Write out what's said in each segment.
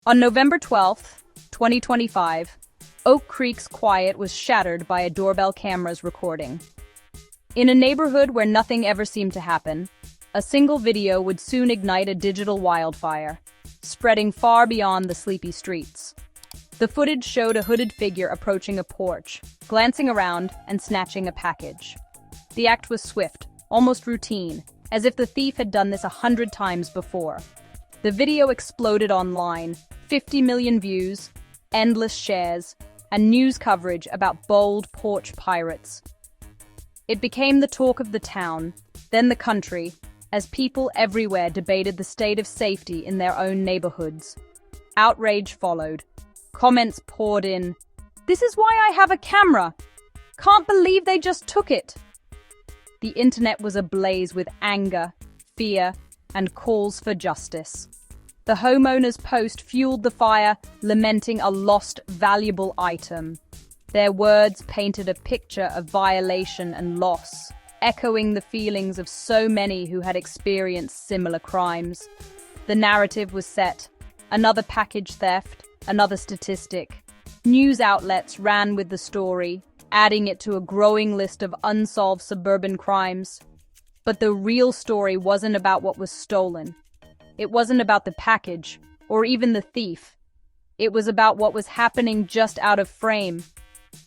On November 12th, 2025, Oak Creek's quiet was shattered by a doorbell camera's recording. In a neighborhood where nothing ever seemed to happen, a single video would soon ignite a digital wildfire, spreading far beyond the sleepy streets. The footage showed a hooded figure approaching a porch, glancing around and snatching a package. The act was swift, almost routine, as if the thief had done this 100 times before. The video exploded online, 50 million views, endless shares, and news coverage about bold porch pirates. It became the talk of the town, then the country, as people everywhere debated the state of safety in their own neighborhoods. Outrage followed. Comments poured in. "This is why I have a camera! Can't believe they just took it!" The internet was ablaze with anger, fear, and calls for justice. The homeowner's post fueled the fire, lamenting a lost, valuable item. Their words painted a picture of violation and loss, echoing the feelings of so many who had experienced similar crimes. The narrative was set. Another package theft, another statistic. News outlets ran with the story, adding it to a growing list of unsolved suburban crimes. But the real story wasn't about what was stolen. It wasn't about the package, or even the thief. It was about what was happening just out of frame.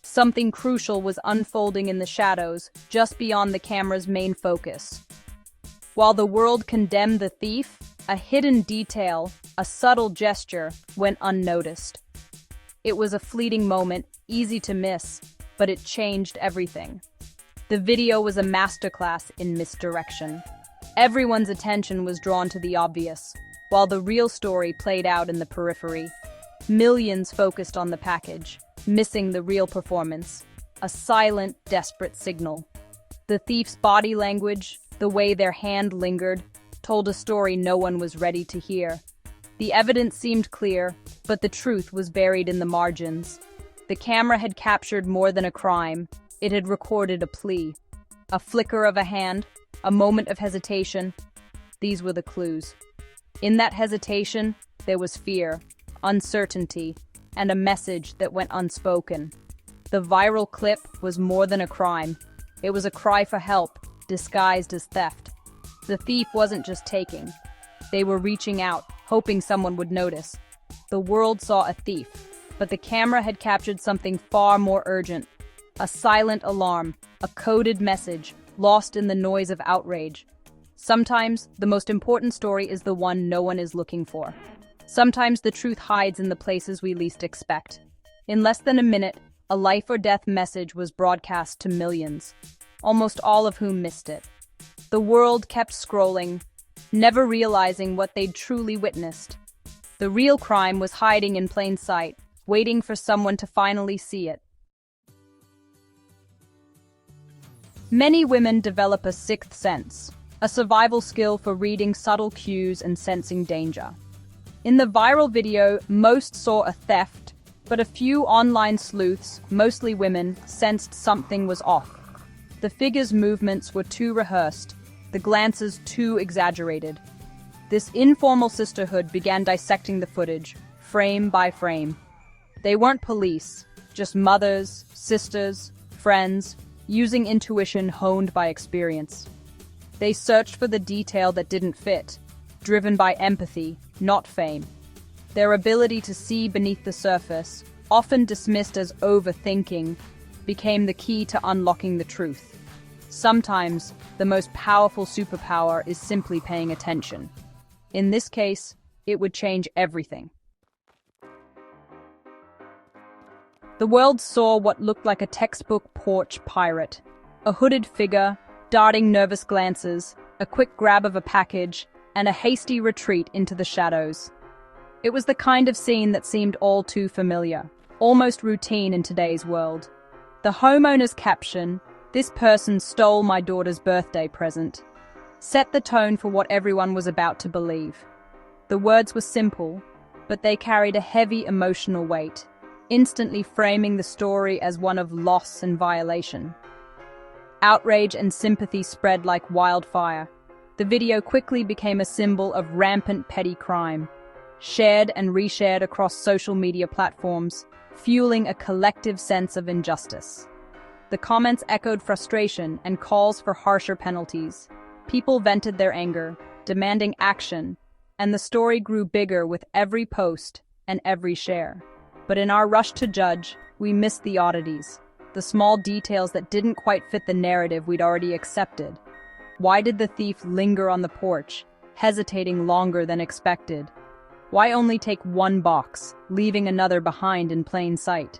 Something crucial was unfolding in the shadows, just beyond the camera's main focus. While the world condemned the thief, a hidden detail, a subtle gesture, went unnoticed. It was a fleeting moment, easy to miss, but it changed everything. The video was a masterclass in misdirection. Everyone's attention was drawn to the obvious, while the real story played out in the periphery. Millions focused on the package, missing the real performance, a silent, desperate signal. The thief's body language, the way their hand lingered, told a story no one was ready to hear. The evidence seemed clear, but the truth was buried in the margins. The camera had captured more than a crime. It had recorded a plea. A flicker of a hand, a moment of hesitation. These were the clues. In that hesitation, there was fear, uncertainty, and a message that went unspoken. The viral clip was more than a crime. It was a cry for help, disguised as theft. The thief wasn't just taking. They were reaching out, hoping someone would notice. The world saw a thief, but the camera had captured something far more urgent. A silent alarm, a coded message, lost in the noise of outrage. Sometimes, the most important story is the one no one is looking for. Sometimes the truth hides in the places we least expect. In less than a minute, a life or death message was broadcast to millions, almost all of whom missed it. The world kept scrolling, never realizing what they'd truly witnessed. The real crime was hiding in plain sight, waiting for someone to finally see it. Many women develop a sixth sense, a survival skill for reading subtle cues and sensing danger. In the viral video, most saw a theft, but a few online sleuths, mostly women, sensed something was off. The figure's movements were too rehearsed, the glances too exaggerated. This informal sisterhood began dissecting the footage, frame by frame. They weren't police, just mothers, sisters, friends, using intuition honed by experience. They searched for the detail that didn't fit, driven by empathy, not fame. Their ability to see beneath the surface, often dismissed as overthinking, became the key to unlocking the truth. Sometimes, the most powerful superpower is simply paying attention. In this case, it would change everything. The world saw what looked like a textbook porch pirate. A hooded figure, darting nervous glances, a quick grab of a package, and a hasty retreat into the shadows. It was the kind of scene that seemed all too familiar, almost routine in today's world. The homeowner's caption, "This person stole my daughter's birthday present," set the tone for what everyone was about to believe. The words were simple, but they carried a heavy emotional weight, instantly framing the story as one of loss and violation. Outrage and sympathy spread like wildfire. The video quickly became a symbol of rampant petty crime. shared and reshared across social media platforms, fueling a collective sense of injustice. The comments echoed frustration and calls for harsher penalties. People vented their anger, demanding action, and the story grew bigger with every post and every share. But in our rush to judge, we missed the oddities, the small details that didn't quite fit the narrative we'd already accepted. Why did the thief linger on the porch, hesitating longer than expected? Why only take one box, leaving another behind in plain sight?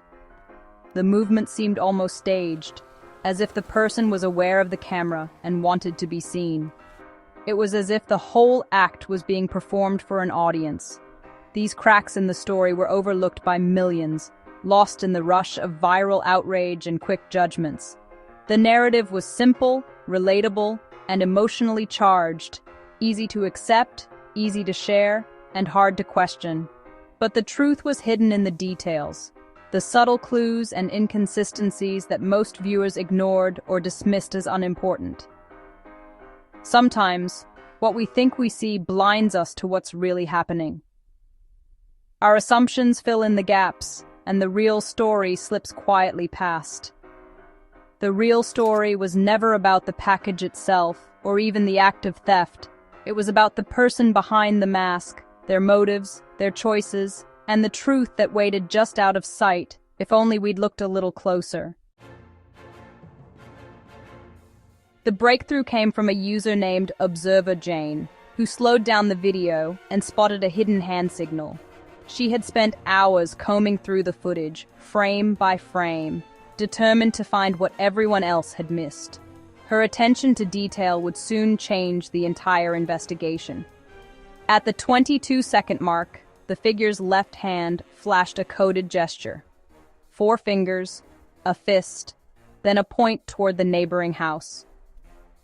The movement seemed almost staged, as if the person was aware of the camera and wanted to be seen. It was as if the whole act was being performed for an audience. These cracks in the story were overlooked by millions, lost in the rush of viral outrage and quick judgments. The narrative was simple, relatable, and emotionally charged, easy to accept, easy to share, and hard to question. But the truth was hidden in the details, the subtle clues and inconsistencies that most viewers ignored or dismissed as unimportant. Sometimes, what we think we see blinds us to what's really happening. Our assumptions fill in the gaps, and the real story slips quietly past. The real story was never about the package itself, or even the act of theft. It was about the person behind the mask, their motives, their choices, and the truth that waited just out of sight, if only we'd looked a little closer. The breakthrough came from a user named Observer Jane, who slowed down the video and spotted a hidden hand signal. She had spent hours combing through the footage, frame by frame, determined to find what everyone else had missed. Her attention to detail would soon change the entire investigation. At the 22-second mark, the figure's left hand flashed a coded gesture. 4 fingers, a fist, then a point toward the neighboring house.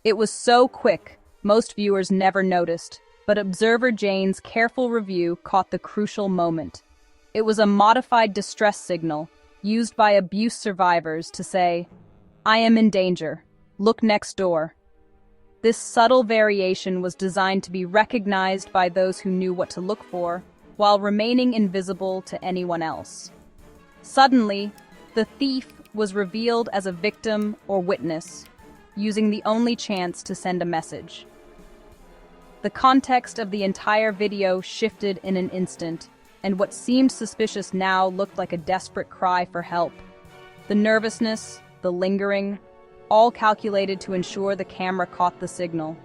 It was so quick, most viewers never noticed, but Observer Jane's careful review caught the crucial moment. It was a modified distress signal, used by abuse survivors to say, "I am in danger. Look next door." This subtle variation was designed to be recognized by those who knew what to look for, while remaining invisible to anyone else. Suddenly, the thief was revealed as a victim or witness, using the only chance to send a message. The context of the entire video shifted in an instant, and what seemed suspicious now looked like a desperate cry for help. The nervousness, the lingering, all calculated to ensure the camera caught the signal.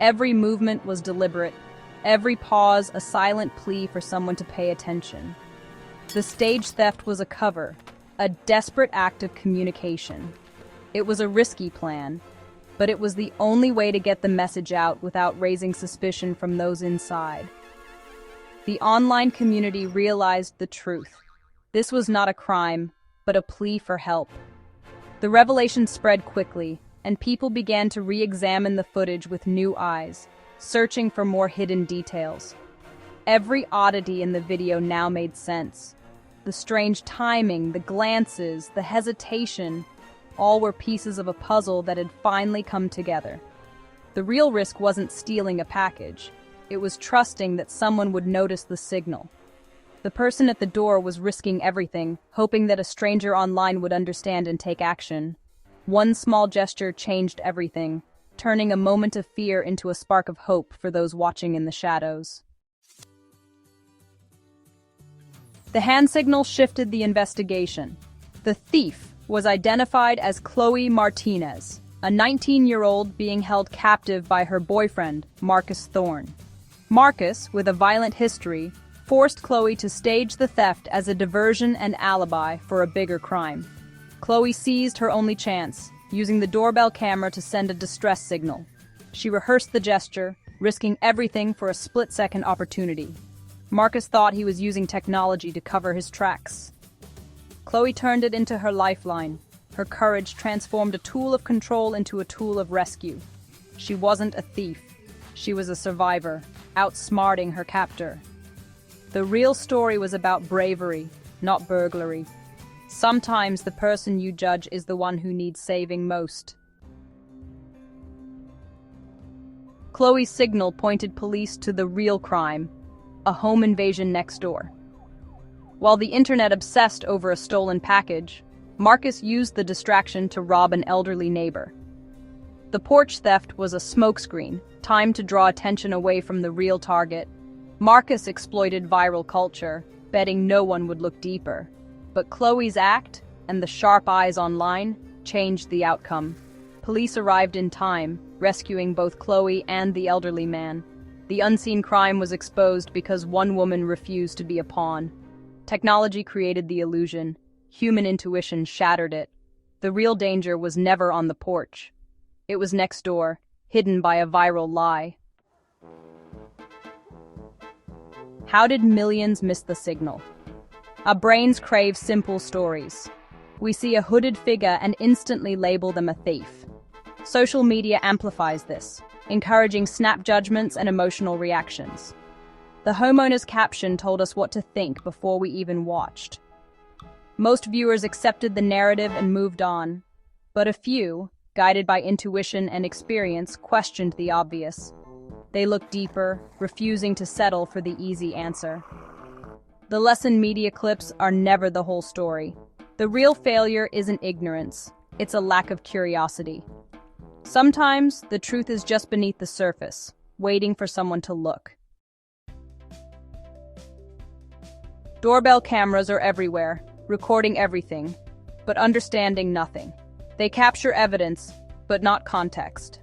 Every movement was deliberate, every pause a silent plea for someone to pay attention. The stage theft was a cover, a desperate act of communication. It was a risky plan, but it was the only way to get the message out without raising suspicion from those inside. The online community realized the truth. This was not a crime, but a plea for help. The revelation spread quickly, and people began to re-examine the footage with new eyes, searching for more hidden details. Every oddity in the video now made sense. The strange timing, the glances, the hesitation, all were pieces of a puzzle that had finally come together. The real risk wasn't stealing a package. It was trusting that someone would notice the signal. The person at the door was risking everything, hoping that a stranger online would understand and take action. One small gesture changed everything, turning a moment of fear into a spark of hope for those watching in the shadows. The hand signal shifted the investigation. The thief was identified as Chloe Martinez, a 19-year-old being held captive by her boyfriend, Marcus Thorne. Marcus, with a violent history, forced Chloe to stage the theft as a diversion and alibi for a bigger crime. Chloe seized her only chance, using the doorbell camera to send a distress signal. She rehearsed the gesture, risking everything for a split-second opportunity. Marcus thought he was using technology to cover his tracks. Chloe turned it into her lifeline. Her courage transformed a tool of control into a tool of rescue. She wasn't a thief. She was a survivor, outsmarting her captor. The real story was about bravery, not burglary. Sometimes the person you judge is the one who needs saving most. Chloe's signal pointed police to the real crime. a home invasion next door. While the internet obsessed over a stolen package, Marcus used the distraction to rob an elderly neighbor. The porch theft was a smokescreen, timed to draw attention away from the real target. Marcus exploited viral culture, betting no one would look deeper. But Chloe's act, and the sharp eyes online, changed the outcome. Police arrived in time, rescuing both Chloe and the elderly man. The unseen crime was exposed because one woman refused to be a pawn. Technology created the illusion. Human intuition shattered it. The real danger was never on the porch. It was next door, hidden by a viral lie. How did millions miss the signal? Our brains crave simple stories. We see a hooded figure and instantly label them a thief. Social media amplifies this, encouraging snap judgments and emotional reactions. The homeowner's caption told us what to think before we even watched. Most viewers accepted the narrative and moved on, but a few, guided by intuition and experience, questioned the obvious. They looked deeper, refusing to settle for the easy answer. The lesson media clips are never the whole story. The real failure isn't ignorance, it's a lack of curiosity. Sometimes, the truth is just beneath the surface, waiting for someone to look. Doorbell cameras are everywhere, recording everything, but understanding nothing. They capture evidence, but not context.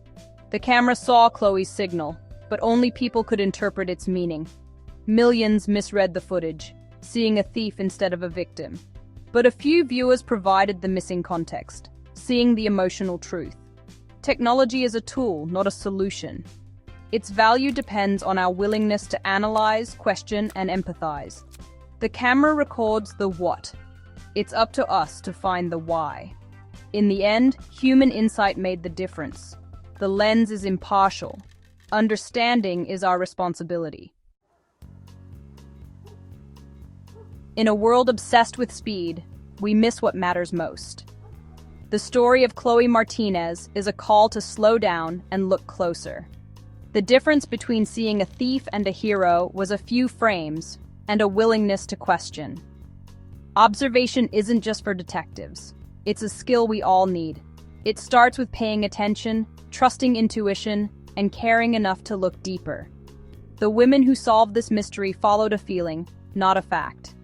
The camera saw Chloe's signal, but only people could interpret its meaning. Millions misread the footage, seeing a thief instead of a victim. But a few viewers provided the missing context, seeing the emotional truth. Technology is a tool, not a solution. Its value depends on our willingness to analyze, question, and empathize. The camera records the what. It's up to us to find the why. In the end, human insight made the difference. The lens is impartial. Understanding is our responsibility. In a world obsessed with speed, we miss what matters most. The story of Chloe Martinez is a call to slow down and look closer. The difference between seeing a thief and a hero was a few frames and a willingness to question. Observation isn't just for detectives. It's a skill we all need. It starts with paying attention, trusting intuition, and caring enough to look deeper. The women who solved this mystery followed a feeling, not a fact.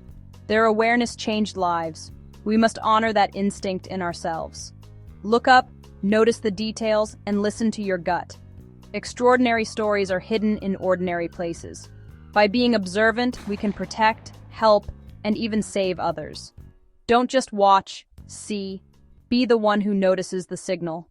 Their awareness changed lives. We must honor that instinct in ourselves. Look up, notice the details, and listen to your gut. Extraordinary stories are hidden in ordinary places. By being observant, we can protect, help, and even save others. Don't just watch, see. Be the one who notices the signal.